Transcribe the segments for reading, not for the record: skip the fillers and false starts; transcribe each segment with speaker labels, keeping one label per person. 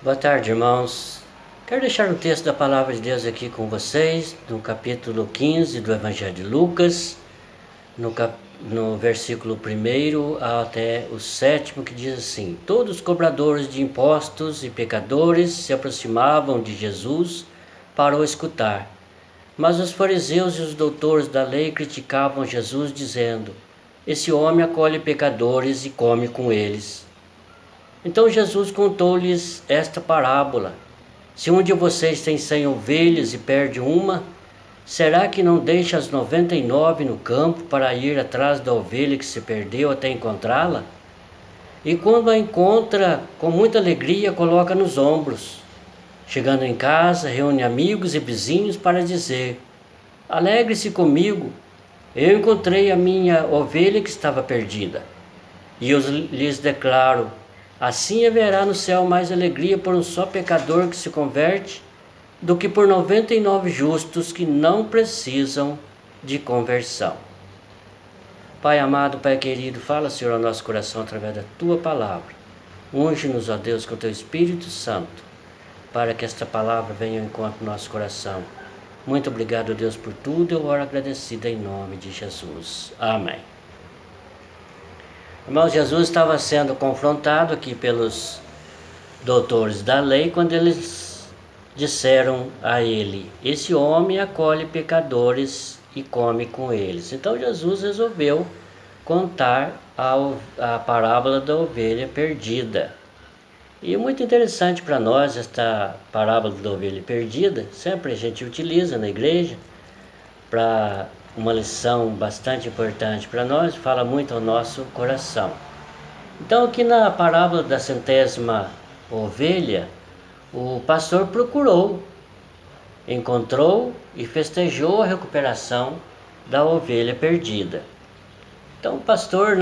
Speaker 1: Boa tarde, irmãos. Quero deixar um texto da Palavra de Deus aqui com vocês, no capítulo 15 do Evangelho de Lucas, no versículo 1 até o 7, que diz assim: Todos os cobradores de impostos e pecadores se aproximavam de Jesus para o escutar. Mas os fariseus e os doutores da lei criticavam Jesus, dizendo: Esse homem acolhe pecadores e come com eles. Então Jesus contou-lhes esta parábola: Se um de vocês tem 100 ovelhas e perde uma, será que não deixa as 99 no campo para ir atrás da ovelha que se perdeu até encontrá-la? E quando a encontra, com muita alegria, coloca nos ombros. Chegando em casa, reúne amigos e vizinhos para dizer: Alegre-se comigo, eu encontrei a minha ovelha que estava perdida. E eu lhes declaro: assim haverá no céu mais alegria por um só pecador que se converte do que por 99 justos que não precisam de conversão. Pai amado, Pai querido, fala, Senhor, ao nosso coração através da Tua palavra. Unge-nos, ó Deus, com o Teu Espírito Santo, para que esta palavra venha ao encontro do nosso coração. Muito obrigado, Deus, por tudo. Eu oro agradecido em nome de Jesus. Amém. Irmãos, Jesus estava sendo confrontado aqui pelos doutores da lei quando eles disseram a ele: esse homem acolhe pecadores e come com eles. Então Jesus resolveu contar a parábola da ovelha perdida. E é muito interessante para nós esta parábola da ovelha perdida. Sempre a gente utiliza na igreja para uma lição bastante importante para nós, fala muito ao nosso coração. Então aqui na parábola da 100ª ovelha, o pastor procurou, encontrou e festejou a recuperação da ovelha perdida. Então o pastor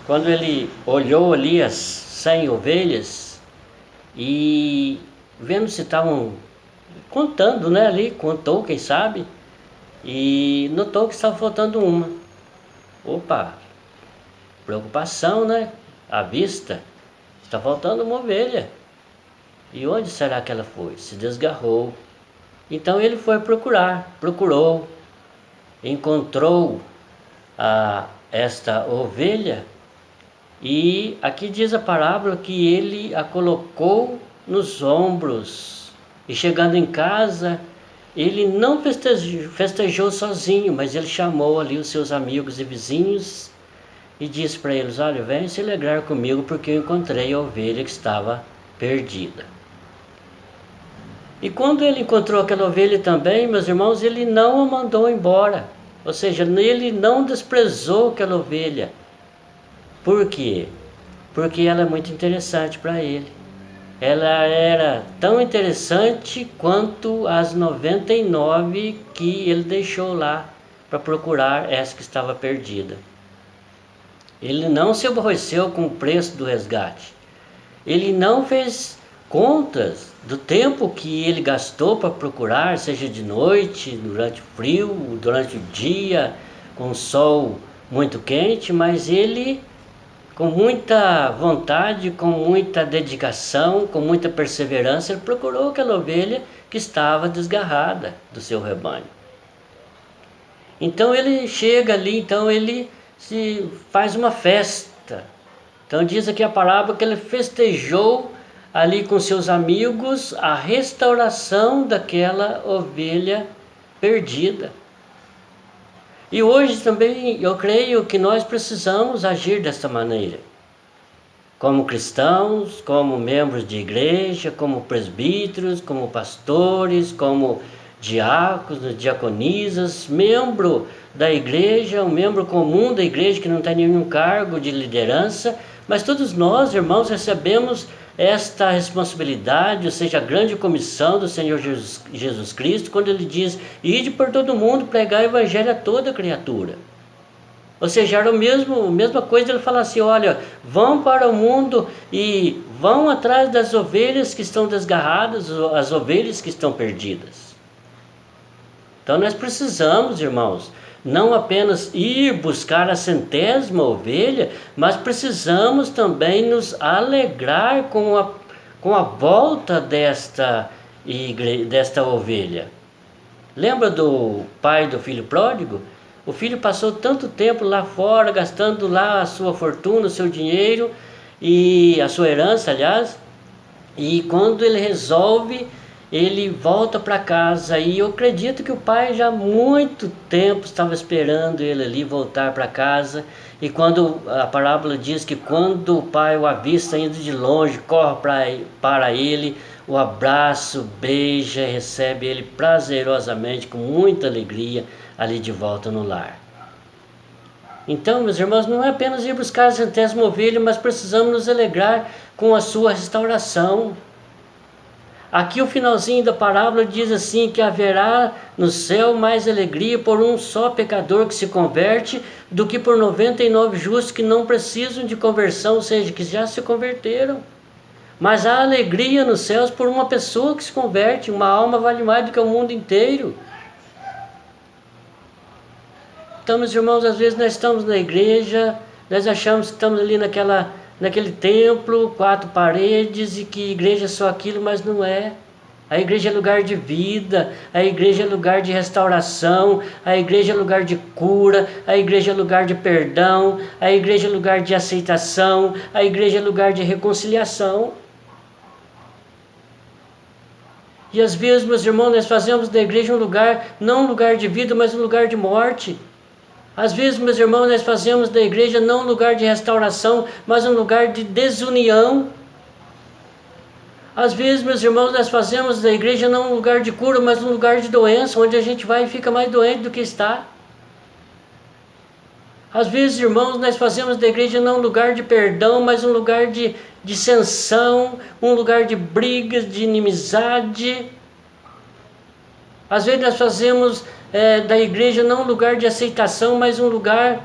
Speaker 1: quando ele olhou ali as 100 ovelhas e vendo se estavam contando, ali, contou, quem sabe, e notou que estava faltando uma. Opa, preocupação, à vista, está faltando uma ovelha. E onde será que ela foi? Se desgarrou. Então ele foi procurou, encontrou esta ovelha, e aqui diz a parábola que ele a colocou nos ombros, e chegando em casa, ele não festejou sozinho, mas ele chamou ali os seus amigos e vizinhos e disse para eles: olha, venham se alegrar comigo porque eu encontrei a ovelha que estava perdida. E quando ele encontrou aquela ovelha também, meus irmãos, ele não a mandou embora. Ou seja, ele não desprezou aquela ovelha. Por quê? Porque ela é muito interessante para ele. Ela era tão interessante quanto as 99 que ele deixou lá para procurar essa que estava perdida. Ele não se aborreceu com o preço do resgate. Ele não fez contas do tempo que ele gastou para procurar, seja de noite, durante o frio, durante o dia, com o sol muito quente, mas ele, com muita vontade, com muita dedicação, com muita perseverança, ele procurou aquela ovelha que estava desgarrada do seu rebanho. Então ele chega ali, então ele se faz uma festa. Então diz aqui a parábola que ele festejou ali com seus amigos a restauração daquela ovelha perdida. E hoje também eu creio que nós precisamos agir desta maneira. Como cristãos, como membros de igreja, como presbíteros, como pastores, como diáconos, diaconisas, membro da igreja, um membro comum da igreja que não tem nenhum cargo de liderança, mas todos nós, irmãos, recebemos esta responsabilidade, ou seja, a grande comissão do Senhor Jesus Cristo, quando ele diz: ide por todo mundo pregar o evangelho a toda criatura. Ou seja, era a mesma coisa ele falar assim: olha, vão para o mundo e vão atrás das ovelhas que estão desgarradas, as ovelhas que estão perdidas. Então nós precisamos, irmãos, não apenas ir buscar a 100ª ovelha, mas precisamos também nos alegrar com com a volta desta ovelha. Lembra do pai do filho pródigo? O filho passou tanto tempo lá fora, gastando lá a sua fortuna, o seu dinheiro e a sua herança, aliás, e quando ele resolve, ele volta para casa, e eu acredito que o pai já há muito tempo estava esperando ele ali voltar para casa. E quando a parábola diz que quando o pai o avista indo de longe, corre para ele, o abraço, beija, recebe ele prazerosamente, com muita alegria, ali de volta no lar. Então, meus irmãos, não é apenas ir buscar a centésima ovelha, mas precisamos nos alegrar com a sua restauração. Aqui o finalzinho da parábola diz assim, que haverá no céu mais alegria por um só pecador que se converte do que por 99 justos que não precisam de conversão, ou seja, que já se converteram. Mas há alegria nos céus por uma pessoa que se converte. Uma alma vale mais do que o mundo inteiro. Então, meus irmãos, às vezes nós estamos na igreja, nós achamos que estamos ali naquele templo, 4 paredes, e que igreja é só aquilo, mas não é. A igreja é lugar de vida, a igreja é lugar de restauração, a igreja é lugar de cura, a igreja é lugar de perdão, a igreja é lugar de aceitação, a igreja é lugar de reconciliação. E às vezes, meus irmãos, nós fazemos da igreja um lugar, não um lugar de vida, mas um lugar de morte. Às vezes, meus irmãos, nós fazemos da igreja não um lugar de restauração, mas um lugar de desunião. Às vezes, meus irmãos, nós fazemos da igreja não um lugar de cura, mas um lugar de doença, onde a gente vai e fica mais doente do que está. Às vezes, irmãos, nós fazemos da igreja não um lugar de perdão, mas um lugar de dissensão, um lugar de brigas, de inimizade. Às vezes nós fazemos da igreja não um lugar de aceitação, mas um lugar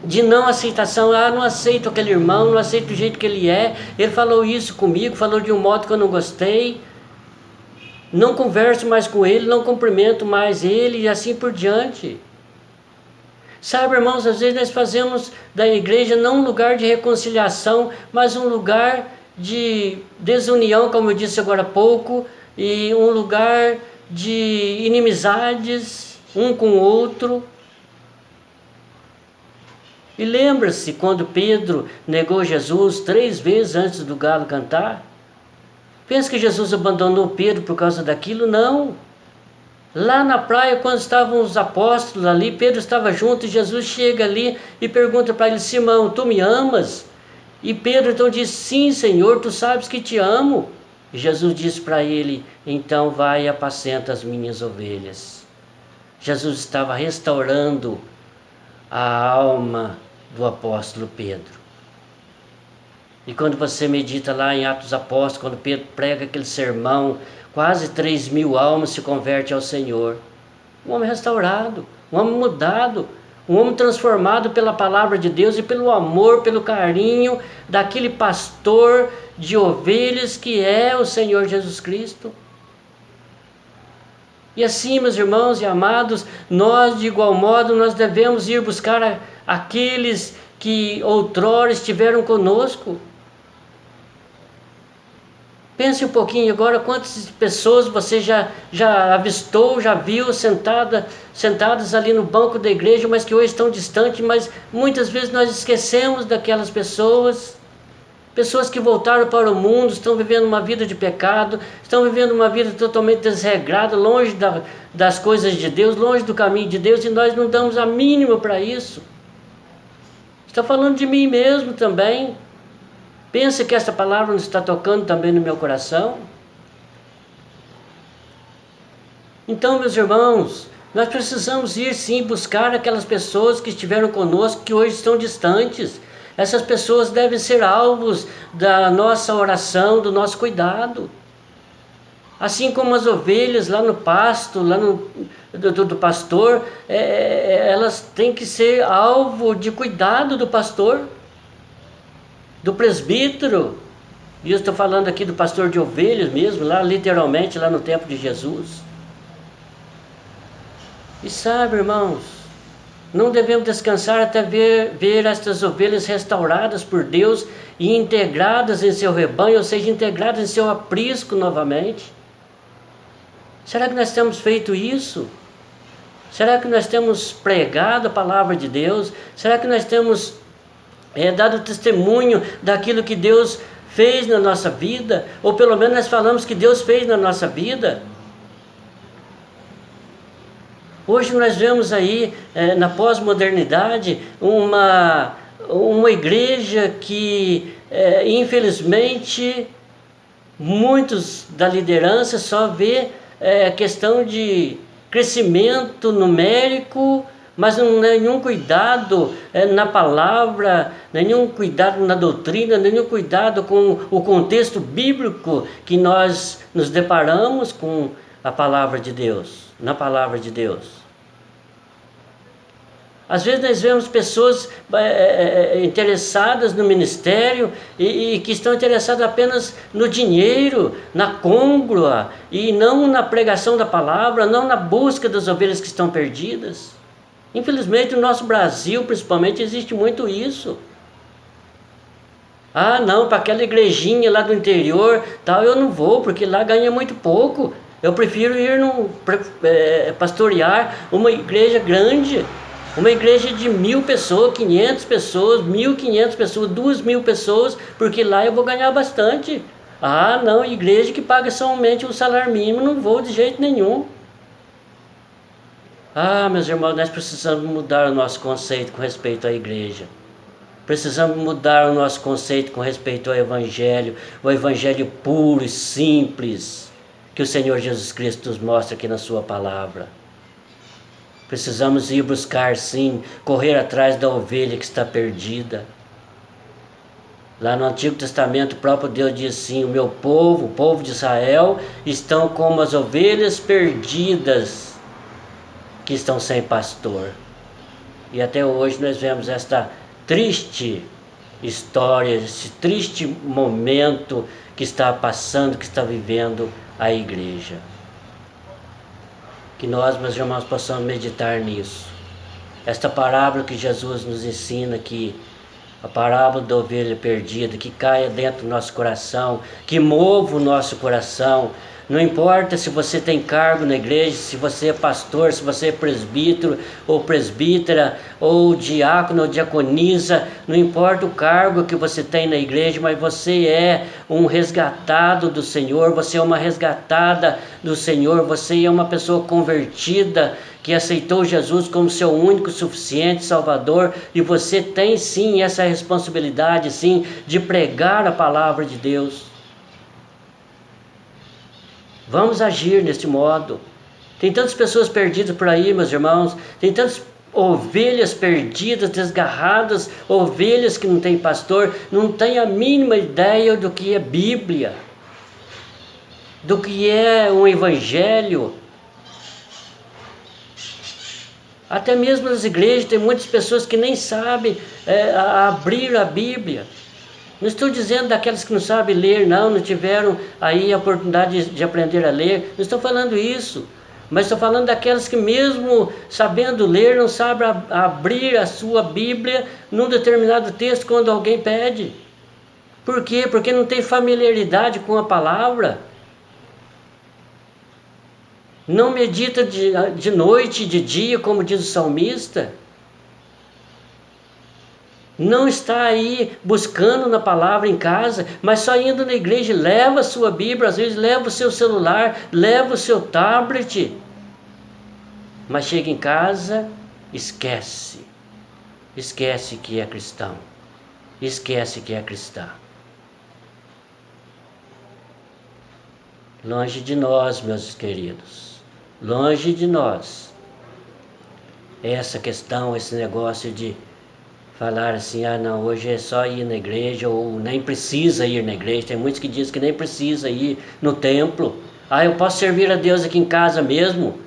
Speaker 1: de não aceitação. Não aceito aquele irmão, não aceito o jeito que ele é, ele falou isso comigo, falou de um modo que eu não gostei, não converso mais com ele, não cumprimento mais ele, e assim por diante. Sabe, irmãos, às vezes nós fazemos da igreja não um lugar de reconciliação, mas um lugar de desunião, como eu disse agora há pouco, e um lugar de inimizades um com o outro. E lembra-se quando Pedro negou Jesus 3 vezes antes do galo cantar? Pensa que Jesus abandonou Pedro por causa daquilo? Não. Lá na praia, quando estavam os apóstolos ali, Pedro estava junto, e Jesus chega ali e pergunta para ele: Simão, tu me amas? E Pedro então diz: sim, Senhor, tu sabes que te amo. E Jesus disse para ele: então vai e apacenta as minhas ovelhas. Jesus estava restaurando a alma do apóstolo Pedro. E quando você medita lá em Atos Apóstolos, quando Pedro prega aquele sermão, quase 3.000 almas se convertem ao Senhor. Um homem restaurado, um homem mudado, um homem transformado pela palavra de Deus e pelo amor, pelo carinho daquele pastor de ovelhas que é o Senhor Jesus Cristo. E assim, meus irmãos e amados, nós de igual modo nós devemos ir buscar aqueles que outrora estiveram conosco. Pense um pouquinho agora quantas pessoas você já avistou, já viu sentadas ali no banco da igreja, mas que hoje estão distantes, mas muitas vezes nós esquecemos daquelas pessoas. Pessoas que voltaram para o mundo, estão vivendo uma vida de pecado, estão vivendo uma vida totalmente desregrada, longe das coisas de Deus, longe do caminho de Deus, e nós não damos a mínima para isso. Estou falando de mim mesmo também. Pensa que esta palavra não está tocando também no meu coração? Então, meus irmãos, nós precisamos ir sim buscar aquelas pessoas que estiveram conosco, que hoje estão distantes. Essas pessoas devem ser alvos da nossa oração, do nosso cuidado. Assim como as ovelhas lá no pasto, do pastor, elas têm que ser alvo de cuidado do pastor, do presbítero. E eu estou falando aqui do pastor de ovelhas mesmo, lá literalmente, lá no tempo de Jesus. E sabe, irmãos, Não devemos descansar até ver estas ovelhas restauradas por Deus e integradas em seu rebanho, ou seja, integradas em seu aprisco novamente. Será que nós temos feito isso? Será que nós temos pregado a palavra de Deus? Será que nós temos dado testemunho daquilo que Deus fez na nossa vida? Ou pelo menos nós falamos que Deus fez na nossa vida? Hoje nós vemos aí, na pós-modernidade, uma igreja que, infelizmente, muitos da liderança só vê questão de crescimento numérico, mas não nenhum cuidado na palavra, nenhum cuidado na doutrina, nenhum cuidado com o contexto bíblico que nós nos deparamos com a palavra de Deus, na palavra de Deus. Às vezes nós vemos pessoas interessadas no ministério e que estão interessadas apenas no dinheiro, na côngrua, e não na pregação da palavra, não na busca das ovelhas que estão perdidas. Infelizmente no nosso Brasil principalmente existe muito isso. Ah não, para aquela igrejinha lá do interior, tal, eu não vou porque lá ganha muito pouco. Eu prefiro ir pastorear uma igreja grande. Uma igreja de 1.000 pessoas, 500 pessoas, 1.500 pessoas, 2.000 pessoas, porque lá eu vou ganhar bastante. Ah, não, igreja que paga somente o salário mínimo, não vou de jeito nenhum. Ah, meus irmãos, nós precisamos mudar o nosso conceito com respeito à igreja. Precisamos mudar o nosso conceito com respeito ao evangelho, o evangelho puro e simples, que o Senhor Jesus Cristo nos mostra aqui na sua palavra. Precisamos ir buscar, sim, correr atrás da ovelha que está perdida. Lá no Antigo Testamento, o próprio Deus diz assim: o meu povo, o povo de Israel, estão como as ovelhas perdidas que estão sem pastor. E até hoje nós vemos esta triste história, esse triste momento que está passando, que está vivendo a igreja. Que nós, meus irmãos, possamos meditar nisso. Esta parábola que Jesus nos ensina aqui, a parábola da ovelha perdida, que caia dentro do nosso coração, que mova o nosso coração. Não importa se você tem cargo na igreja, se você é pastor, se você é presbítero ou presbítera, ou diácono ou diaconisa, não importa o cargo que você tem na igreja, mas você é um resgatado do Senhor, você é uma resgatada do Senhor, você é uma pessoa convertida, que aceitou Jesus como seu único, suficiente Salvador, e você tem sim essa responsabilidade, sim, de pregar a palavra de Deus. Vamos agir neste modo. Tem tantas pessoas perdidas por aí, meus irmãos. Tem tantas ovelhas perdidas, desgarradas, ovelhas que não têm pastor, não têm a mínima ideia do que é Bíblia, do que é um evangelho. Até mesmo nas igrejas tem muitas pessoas que nem sabem abrir a Bíblia. Não estou dizendo daquelas que não sabem ler, não tiveram aí a oportunidade de aprender a ler. Não estou falando isso. Mas estou falando daquelas que mesmo sabendo ler, não sabem abrir a sua Bíblia num determinado texto quando alguém pede. Por quê? Porque não tem familiaridade com a palavra. Não medita de noite e de dia, como diz o salmista. Não está aí buscando na palavra em casa, mas só indo na igreja, leva a sua Bíblia, às vezes leva o seu celular, leva o seu tablet. Mas chega em casa, esquece que é cristão, esquece que é cristã. Longe de nós, meus queridos, longe de nós, essa questão, esse negócio de falar assim, não, hoje é só ir na igreja, ou nem precisa ir na igreja. Tem muitos que dizem que nem precisa ir no templo. Eu posso servir a Deus aqui em casa mesmo.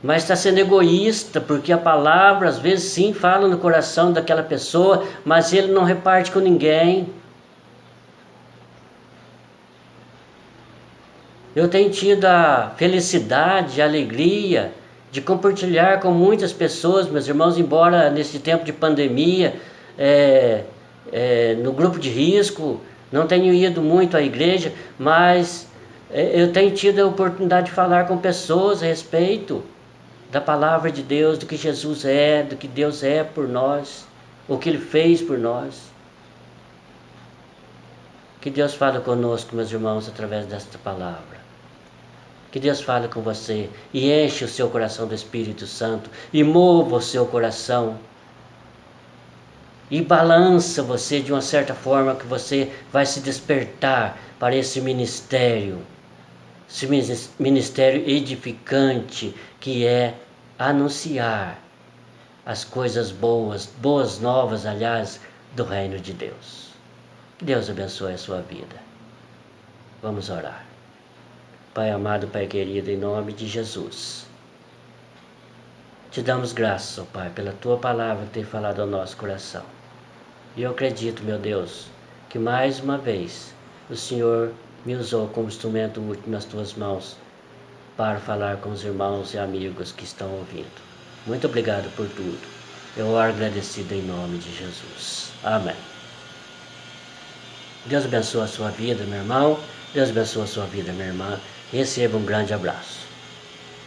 Speaker 1: Mas está sendo egoísta, porque a palavra às vezes sim fala no coração daquela pessoa, mas ele não reparte com ninguém. Eu tenho tido a felicidade, a alegria de compartilhar com muitas pessoas, meus irmãos, embora nesse tempo de pandemia, no grupo de risco, não tenho ido muito à igreja, mas eu tenho tido a oportunidade de falar com pessoas a respeito da palavra de Deus, do que Jesus é, do que Deus é por nós, o que Ele fez por nós. Que Deus fale conosco, meus irmãos, através desta palavra. Que Deus fale com você e enche o seu coração do Espírito Santo e mova o seu coração e balança você de uma certa forma que você vai se despertar para esse ministério edificante que é anunciar as coisas boas novas, aliás, do reino de Deus. Que Deus abençoe a sua vida. Vamos orar. Pai amado, Pai querido, em nome de Jesus, te damos graças, ó Pai, pela Tua palavra que tem falado ao nosso coração. E eu acredito, meu Deus, que mais uma vez o Senhor me usou como instrumento útil nas Tuas mãos para falar com os irmãos e amigos que estão ouvindo. Muito obrigado por tudo. Eu oro agradecido em nome de Jesus. Amém. Deus abençoe a sua vida, meu irmão. Deus abençoe a sua vida, minha irmã. Receba um grande abraço.